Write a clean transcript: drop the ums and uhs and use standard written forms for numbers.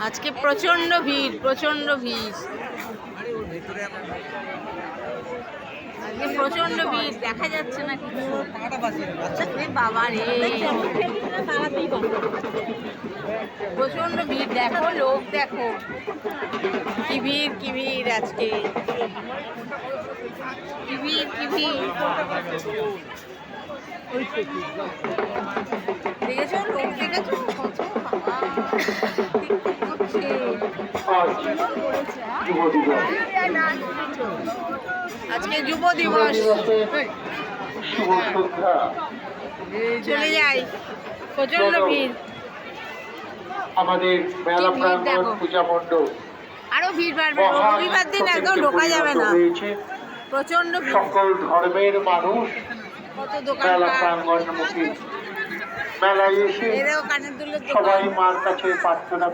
আজকে প্রচন্ড ভিড়, প্রচন্ড ভিড়, আজকে প্রচন্ড ভিড়, দেখা যাচ্ছে না কিছু। বাবা রে, প্রচন্ড ভিড়, দেখো লোক, দেখো কি ভিড়, কি ভিড় আজকে, কি ভিড়, কি ভিড়। দেখেছো লোক, দেখেছো কত, বাবা আজকে যুব দিবস, চলে যাই, প্রচন্ড ভিড়, আমাদের মেলা প্রাঙ্গণ পূজা মণ্ডপ আরো ভিড় বাড়বে, রবিবার দিন একদম ঢোকা যাবে না, প্রচন্ড সকল ধর্মের মানুষ কত দোকান, মেলা প্রাঙ্গণমুখী মেলায় এসে সবাই মার কাছে প্রার্থনা